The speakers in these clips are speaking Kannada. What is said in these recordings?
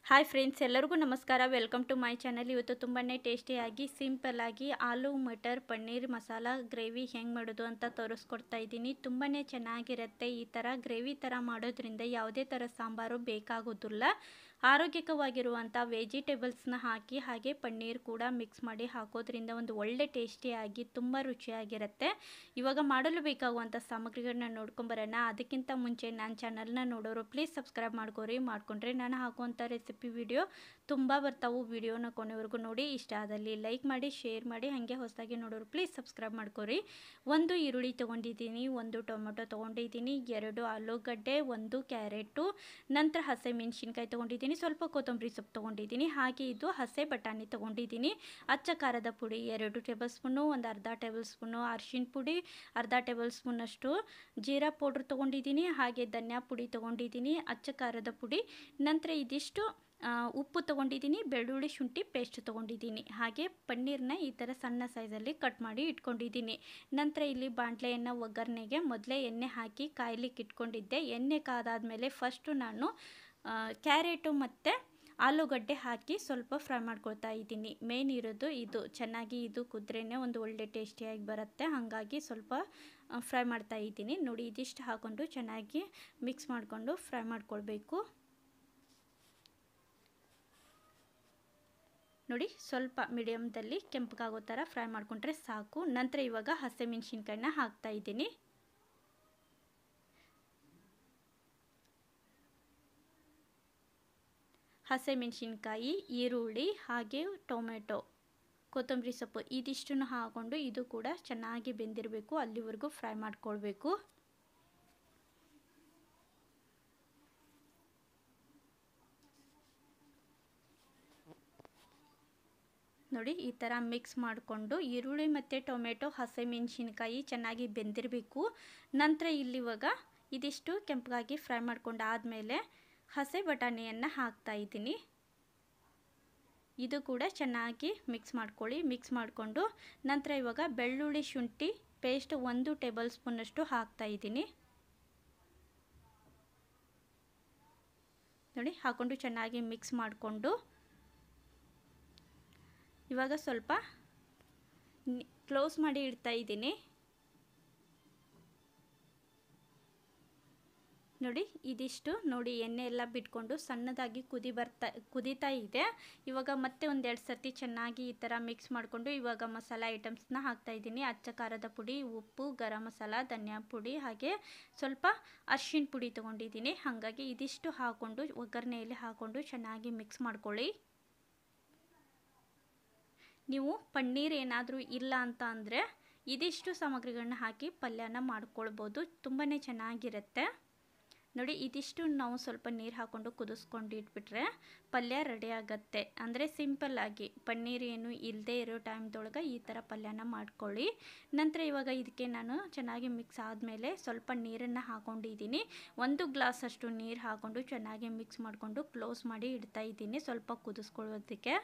ಹಾಯ್ ಫ್ರೆಂಡ್ಸ್, ಎಲ್ಲರಿಗೂ ನಮಸ್ಕಾರ. Welcome to my channel. ಇವತ್ತು ತುಂಬಾ ಟೇಸ್ಟಿಯಾಗಿ ಸಿಂಪಲ್ಲಾಗಿ ಆಲೂ ಮಟರ್ ಪನ್ನೀರ್ ಮಸಾಲ ಗ್ರೇವಿ ಹೆಂಗೆ ಮಾಡೋದು ಅಂತ ತೋರಿಸ್ಕೊಡ್ತಾ ಇದ್ದೀನಿ. ತುಂಬಾ ಚೆನ್ನಾಗಿರುತ್ತೆ. ಈ ಥರ ಗ್ರೇವಿ ಥರ ಮಾಡೋದ್ರಿಂದ ಯಾವುದೇ ಥರ ಸಾಂಬಾರು ಬೇಕಾಗೋದಿಲ್ಲ. ಆರೋಗ್ಯಕವಾಗಿರುವಂಥ ವೆಜಿಟೇಬಲ್ಸ್ನ ಹಾಕಿ ಹಾಗೆ ಪನ್ನೀರ್ ಕೂಡ ಮಿಕ್ಸ್ ಮಾಡಿ ಹಾಕೋದ್ರಿಂದ ಒಂದು ಒಳ್ಳೆ ಟೇಸ್ಟಿಯಾಗಿ ತುಂಬ ರುಚಿಯಾಗಿರುತ್ತೆ. ಇವಾಗ ಮಾಡಲು ಬೇಕಾಗುವಂಥ ಸಾಮಗ್ರಿಗಳನ್ನ ನೋಡ್ಕೊಂಬರೋಣ. ಅದಕ್ಕಿಂತ ಮುಂಚೆ ನನ್ನ ಚಾನಲ್ನ ನೋಡೋರು ಪ್ಲೀಸ್ ಸಬ್ಸ್ಕ್ರೈಬ್ ಮಾಡ್ಕೊಂಡ್ರೆ ನಾನು ಹಾಕುವಂಥ ರೆಸಿಪಿ ವಿಡಿಯೋ ತುಂಬ ಬರ್ತಾವು. ವಿಡಿಯೋನ ಕೊನೆವರೆಗೂ ನೋಡಿ. ಇಷ್ಟ ಆದಲ್ಲಿ ಲೈಕ್ ಮಾಡಿ, ಶೇರ್ ಮಾಡಿ. ಹಾಗೆ ಹೊಸದಾಗಿ ನೋಡೋರು ಪ್ಲೀಸ್ ಸಬ್ಸ್ಕ್ರೈಬ್ ಮಾಡ್ಕೊರಿ. 1 ಈರುಳ್ಳಿ ತೊಗೊಂಡಿದ್ದೀನಿ, 1 ಟೊಮೆಟೊ ತೊಗೊಂಡಿದ್ದೀನಿ, 2 ಆಲೂಗಡ್ಡೆ, 1 ಕ್ಯಾರೆಟು, ನಂತರ ಹಸಿಮೆಣಸಿನ್ಕಾಯಿ ತೊಗೊಂಡಿದ್ದೀನಿ, ಸ್ವಲ್ಪ ಕೊತ್ತಂಬರಿ ಸೊಪ್ಪು ತೊಗೊಂಡಿದ್ದೀನಿ, ಹಾಗೆ ಇದು ಹಸೆ ಬಟಾಣಿ ತೊಗೊಂಡಿದ್ದೀನಿ. ಅಚ್ಚ ಖಾರದ ಪುಡಿ 2 ಟೇಬಲ್ ಸ್ಪೂನು, ಒಂದು ಅರ್ಧ ಟೇಬಲ್ ಸ್ಪೂನು ಅರಿಶಿನ ಪುಡಿ, ಅರ್ಧ ಟೇಬಲ್ ಸ್ಪೂನಷ್ಟು ಜೀರಾ ಪೌಡ್ರ್ ತೊಗೊಂಡಿದ್ದೀನಿ, ಹಾಗೆ ಧನಿಯಾ ಪುಡಿ ತೊಗೊಂಡಿದ್ದೀನಿ, ಅಚ್ಚ ಖಾರದ ಪುಡಿ, ನಂತರ ಇದಿಷ್ಟು ಉಪ್ಪು ತೊಗೊಂಡಿದ್ದೀನಿ, ಬೆಳ್ಳುಳ್ಳಿ ಶುಂಠಿ ಪೇಸ್ಟ್ ತೊಗೊಂಡಿದ್ದೀನಿ, ಹಾಗೆ ಪನ್ನೀರನ್ನ ಈ ಥರ ಸಣ್ಣ ಸೈಜಲ್ಲಿ ಕಟ್ ಮಾಡಿ ಇಟ್ಕೊಂಡಿದ್ದೀನಿ. ನಂತರ ಇಲ್ಲಿ ಬಾಣಲೆಯನ್ನು ಒಗ್ಗರಣೆಗೆ ಮೊದಲೇ ಎಣ್ಣೆ ಹಾಕಿ ಕಾಯ್ಲಿಕ್ಕೆ ಇಟ್ಕೊಂಡಿದ್ದೆ. ಎಣ್ಣೆ ಕಾದಾದಮೇಲೆ ಫಸ್ಟು ನಾನು ಕ್ಯಾರೆಟು ಮತ್ತು ಆಲೂಗಡ್ಡೆ ಹಾಕಿ ಸ್ವಲ್ಪ ಫ್ರೈ ಮಾಡ್ಕೊಳ್ತಾ ಇದ್ದೀನಿ. ಮೇನ್ ಇರೋದು ಇದು, ಚೆನ್ನಾಗಿ ಇದು ಕುದ್ರೇ ಒಂದು ಒಳ್ಳೆ ಟೇಸ್ಟಿಯಾಗಿ ಬರುತ್ತೆ. ಹಾಗಾಗಿ ಸ್ವಲ್ಪ ಫ್ರೈ ಮಾಡ್ತಾ ಇದ್ದೀನಿ. ನೋಡಿ, ಇದಿಷ್ಟು ಹಾಕ್ಕೊಂಡು ಚೆನ್ನಾಗಿ ಮಿಕ್ಸ್ ಮಾಡಿಕೊಂಡು ಫ್ರೈ ಮಾಡ್ಕೊಳ್ಬೇಕು. ನೋಡಿ, ಸ್ವಲ್ಪ ಮೀಡಿಯಮ್ದಲ್ಲಿ ಕೆಂಪಗಾಗೋ ಥರ ಫ್ರೈ ಮಾಡಿಕೊಂಡ್ರೆ ಸಾಕು. ನಂತರ ಇವಾಗ ಹಸಿಮೆಣಸಿನ್ಕಾಯಿನ ಹಾಕ್ತಾ ಇದ್ದೀನಿ. ಹಸಿಮೆಣಸಿನ್ಕಾಯಿ, ಈರುಳ್ಳಿ, ಹಾಗೆ ಟೊಮೆಟೊ, ಕೊತ್ತಂಬರಿ ಸೊಪ್ಪು ಇದಿಷ್ಟನ್ನು ಹಾಕ್ಕೊಂಡು ಇದು ಕೂಡ ಚೆನ್ನಾಗಿ ಬೆಂದಿರಬೇಕು. ಅಲ್ಲಿವರೆಗೂ ಫ್ರೈ ಮಾಡ್ಕೊಳ್ಬೇಕು. ನೋಡಿ, ಈ ಥರ ಮಿಕ್ಸ್ ಮಾಡಿಕೊಂಡು ಈರುಳ್ಳಿ ಮತ್ತು ಟೊಮೆಟೊ ಹಸಿಮೆಣಸಿನ್ಕಾಯಿ ಚೆನ್ನಾಗಿ ಬೆಂದಿರಬೇಕು. ನಂತರ ಇಲ್ಲಿವಾಗ ಇದಿಷ್ಟು ಕೆಂಪಗಾಗಿ ಫ್ರೈ ಮಾಡ್ಕೊಂಡಾದಮೇಲೆ ಹಸೆ ಬಟಾಣಿಯನ್ನು ಹಾಕ್ತಾ ಇದ್ದೀನಿ. ಇದು ಕೂಡ ಚೆನ್ನಾಗಿ ಮಿಕ್ಸ್ ಮಾಡ್ಕೊಳ್ಳಿ. ಮಿಕ್ಸ್ ಮಾಡಿಕೊಂಡು ನಂತರ ಇವಾಗ ಬೆಳ್ಳುಳ್ಳಿ ಶುಂಠಿ ಪೇಸ್ಟ್ 1 ಟೇಬಲ್ ಸ್ಪೂನಷ್ಟು ಹಾಕ್ತಾ ಇದ್ದೀನಿ. ನೋಡಿ, ಹಾಕ್ಕೊಂಡು ಚೆನ್ನಾಗಿ ಮಿಕ್ಸ್ ಮಾಡಿಕೊಂಡು ಇವಾಗ ಸ್ವಲ್ಪ ಕ್ಲೋಸ್ ಮಾಡಿ ಇಡ್ತಾ ಇದ್ದೀನಿ. ನೋಡಿ, ಇದಿಷ್ಟು ನೋಡಿ ಎಣ್ಣೆ ಎಲ್ಲ ಬಿಟ್ಕೊಂಡು ಸಣ್ಣದಾಗಿ ಕುದೀತಾ ಇದೆ. ಇವಾಗ ಮತ್ತೆ ಒಂದೆರಡು ಸರ್ತಿ ಚೆನ್ನಾಗಿ ಈ ಥರ ಮಿಕ್ಸ್ ಮಾಡಿಕೊಂಡು ಇವಾಗ ಮಸಾಲ ಐಟಮ್ಸ್ನ ಹಾಕ್ತಾ ಇದ್ದೀನಿ. ಅಚ್ಚ ಖಾರದ ಪುಡಿ, ಉಪ್ಪು, ಗರಂ ಮಸಾಲ, ಧನಿಯಾ ಪುಡಿ, ಹಾಗೆ ಸ್ವಲ್ಪ ಅರಿಶಿನ ಪುಡಿ ತೊಗೊಂಡಿದ್ದೀನಿ. ಹಾಗಾಗಿ ಇದಿಷ್ಟು ಹಾಕ್ಕೊಂಡು ಒಗ್ಗರಣೆಯಲ್ಲಿ ಹಾಕ್ಕೊಂಡು ಚೆನ್ನಾಗಿ ಮಿಕ್ಸ್ ಮಾಡ್ಕೊಳ್ಳಿ. ನೀವು ಪನ್ನೀರ್ ಏನಾದರೂ ಇಲ್ಲ ಅಂತ ಅಂದರೆ ಇದಿಷ್ಟು ಸಾಮಗ್ರಿಗಳನ್ನ ಹಾಕಿ ಪಲ್ಯನ ಮಾಡ್ಕೊಳ್ಬೋದು. ತುಂಬಾ ಚೆನ್ನಾಗಿರುತ್ತೆ. ನೋಡಿ, ಇದಿಷ್ಟು ನಾವು ಸ್ವಲ್ಪ ನೀರು ಹಾಕ್ಕೊಂಡು ಕುದಿಸ್ಕೊಂಡು ಇಟ್ಬಿಟ್ರೆ ಪಲ್ಯ ರೆಡಿ ಆಗುತ್ತೆ. ಅಂದರೆ ಸಿಂಪಲ್ಲಾಗಿ ಪನ್ನೀರ್ ಏನು ಇಲ್ಲದೆ ಇರೋ ಟೈಮ್ದೊಳಗೆ ಈ ಥರ ಪಲ್ಯನ ಮಾಡ್ಕೊಳ್ಳಿ. ನಂತರ ಇವಾಗ ಇದಕ್ಕೆ ನಾನು ಚೆನ್ನಾಗಿ ಮಿಕ್ಸ್ ಆದಮೇಲೆ ಸ್ವಲ್ಪ ನೀರನ್ನು ಹಾಕ್ಕೊಂಡಿದ್ದೀನಿ. 1 ಗ್ಲಾಸಷ್ಟು ನೀರು ಹಾಕ್ಕೊಂಡು ಚೆನ್ನಾಗಿ ಮಿಕ್ಸ್ ಮಾಡಿಕೊಂಡು ಕ್ಲೋಸ್ ಮಾಡಿ ಇಡ್ತಾ ಇದ್ದೀನಿ ಸ್ವಲ್ಪ ಕುದಿಸ್ಕೊಳ್ಳೋದಕ್ಕೆ.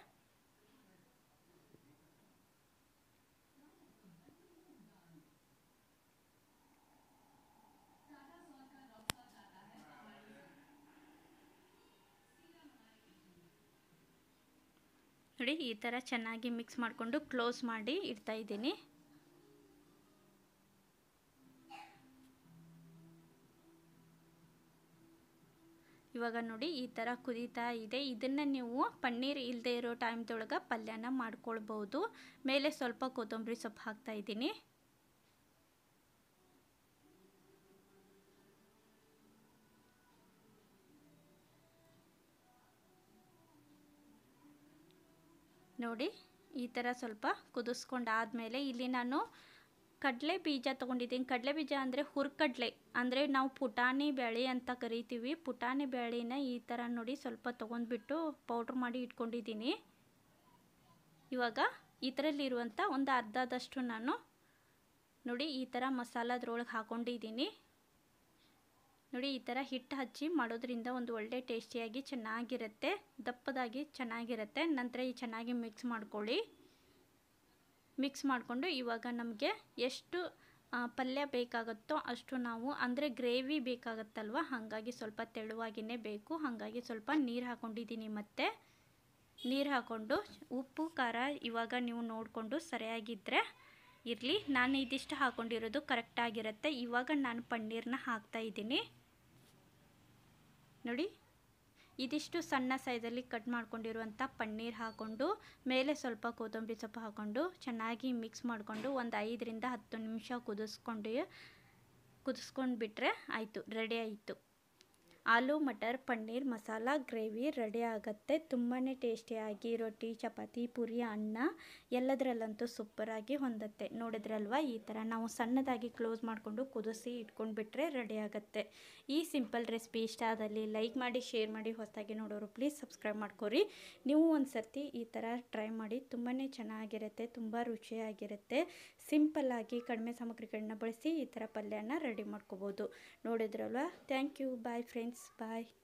ನೋಡಿ, ಈ ಥರ ಚೆನ್ನಾಗಿ ಮಿಕ್ಸ್ ಮಾಡಿಕೊಂಡು ಕ್ಲೋಸ್ ಮಾಡಿ ಇಡ್ತಾ ಇದ್ದೀನಿ. ಇವಾಗ ನೋಡಿ, ಈ ಥರ ಕುದೀತಾ ಇದೆ. ಇದನ್ನು ನೀವು ಪನ್ನೀರ್ ಇಲ್ಲದೆ ಇರೋ ಟೈಮ್ದೊಳಗೆ ಪಲ್ಯನ ಮಾಡ್ಕೊಳ್ಬೋದು. ಮೇಲೆ ಸ್ವಲ್ಪ ಕೊತ್ತಂಬರಿ ಸೊಪ್ಪು ಹಾಕ್ತಾ ಇದ್ದೀನಿ. ನೋಡಿ, ಈ ಥರ ಸ್ವಲ್ಪ ಕುದಿಸ್ಕೊಂಡಾದಮೇಲೆ ಇಲ್ಲಿ ನಾನು ಕಡಲೆ ಬೀಜ ತೊಗೊಂಡಿದ್ದೀನಿ. ಕಡಲೆ ಬೀಜ ಅಂದರೆ ಹುರ್ಕಡಲೆ, ಅಂದರೆ ನಾವು ಪುಟಾಣಿ ಬೇಳೆ ಅಂತ ಕರಿತೀವಿ. ಪುಟಾಣಿ ಬೇಳೆನ ಈ ಥರ ನೋಡಿ ಸ್ವಲ್ಪ ತೊಗೊಂಡ್ಬಿಟ್ಟು ಪೌಡ್ರ್ ಮಾಡಿ ಇಟ್ಕೊಂಡಿದ್ದೀನಿ. ಇವಾಗ ಇದರಲ್ಲಿರುವಂಥ ಒಂದು ಅರ್ಧದಷ್ಟು ನಾನು ನೋಡಿ ಈ ಥರ ಮಸಾಲದ್ರೊಳಗೆ ಹಾಕ್ಕೊಂಡಿದ್ದೀನಿ. ನೋಡಿ, ಈ ಥರ ಹಿಟ್ಟು ಹಚ್ಚಿ ಮಾಡೋದ್ರಿಂದ ಒಂದು ಒಳ್ಳೆ ಟೇಸ್ಟಿಯಾಗಿ ಚೆನ್ನಾಗಿರುತ್ತೆ, ದಪ್ಪದಾಗಿ ಚೆನ್ನಾಗಿರುತ್ತೆ. ನಂತರ ಈ ಚೆನ್ನಾಗಿ ಮಿಕ್ಸ್ ಮಾಡ್ಕೊಳ್ಳಿ. ಮಿಕ್ಸ್ ಮಾಡಿಕೊಂಡು ಇವಾಗ ನಮಗೆ ಎಷ್ಟು ಪಲ್ಯ ಬೇಕಾಗುತ್ತೋ ಅಷ್ಟು ನಾವು, ಅಂದರೆ ಗ್ರೇವಿ ಬೇಕಾಗುತ್ತಲ್ವ, ಹಾಗಾಗಿ ಸ್ವಲ್ಪ ತೆಳುವಾಗಿಯೇ ಬೇಕು. ಹಾಗಾಗಿ ಸ್ವಲ್ಪ ನೀರು ಹಾಕ್ಕೊಂಡಿದ್ದೀನಿ. ಮತ್ತು ನೀರು ಹಾಕ್ಕೊಂಡು ಉಪ್ಪು ಖಾರ ಇವಾಗ ನೀವು ನೋಡಿಕೊಂಡು ಸರಿಯಾಗಿದ್ದರೆ ಇರಲಿ. ನಾನು ಇದಿಷ್ಟು ಹಾಕ್ಕೊಂಡಿರೋದು ಕರೆಕ್ಟಾಗಿರುತ್ತೆ. ಇವಾಗ ನಾನು ಪನ್ನೀರನ್ನ ಹಾಕ್ತಾಯಿದ್ದೀನಿ ನೋಡಿ. ಇದಿಷ್ಟು ಸಣ್ಣ ಸೈಜಲ್ಲಿ ಕಟ್ ಮಾಡ್ಕೊಂಡಿರುವಂಥ ಪನ್ನೀರ್ ಹಾಕ್ಕೊಂಡು ಮೇಲೆ ಸ್ವಲ್ಪ ಕೊತ್ತಂಬರಿ ಸೊಪ್ಪು ಹಾಕ್ಕೊಂಡು ಚೆನ್ನಾಗಿ ಮಿಕ್ಸ್ ಮಾಡಿಕೊಂಡು ಒಂದು 5 ರಿಂದ 10 ನಿಮಿಷ ಕುದಿಸ್ಕೊಂಡು ಬಿಟ್ಟರೆ ಆಯಿತು, ರೆಡಿ ಆಯಿತು. ಆಲೂ ಮಟರ್ ಪನ್ನೀರ್ ಮಸಾಲ ಗ್ರೇವಿ ರೆಡಿ ಆಗುತ್ತೆ. ತುಂಬಾ ಟೇಸ್ಟಿಯಾಗಿ ರೊಟ್ಟಿ, ಚಪಾತಿ, ಪೂರಿ, ಅನ್ನ ಎಲ್ಲದರಲ್ಲಂತೂ ಸೂಪರಾಗಿ ಹೊಂದುತ್ತೆ. ನೋಡಿದ್ರಲ್ವ, ಈ ಥರ ನಾವು ಸಣ್ಣದಾಗಿ ಕ್ಲೋಸ್ ಮಾಡಿಕೊಂಡು ಕುದಿಸಿ ಇಟ್ಕೊಂಡು ಬಿಟ್ಟರೆ ರೆಡಿ ಆಗುತ್ತೆ. ಈ ಸಿಂಪಲ್ ರೆಸಿಪಿ ಇಷ್ಟ ಆದಲ್ಲಿ ಲೈಕ್ ಮಾಡಿ, ಶೇರ್ ಮಾಡಿ. ಹೊಸದಾಗಿ ನೋಡೋರು ಪ್ಲೀಸ್ ಸಬ್ಸ್ಕ್ರೈಬ್ ಮಾಡ್ಕೊರಿ. ನೀವು ಒಂದು ಸರ್ತಿ ಈ ಥರ ಟ್ರೈ ಮಾಡಿ, ತುಂಬಾ ಚೆನ್ನಾಗಿರುತ್ತೆ, ತುಂಬ ರುಚಿಯಾಗಿರುತ್ತೆ. ಸಿಂಪಲ್ಲಾಗಿ ಕಡಿಮೆ ಸಾಮಗ್ರಿಗಳನ್ನ ಬಳಸಿ ಈ ಥರ ಪಲ್ಯನ ರೆಡಿ ಮಾಡ್ಕೋಬೋದು. ನೋಡಿದ್ರಲ್ವ. Thank you. Bye friends, bye.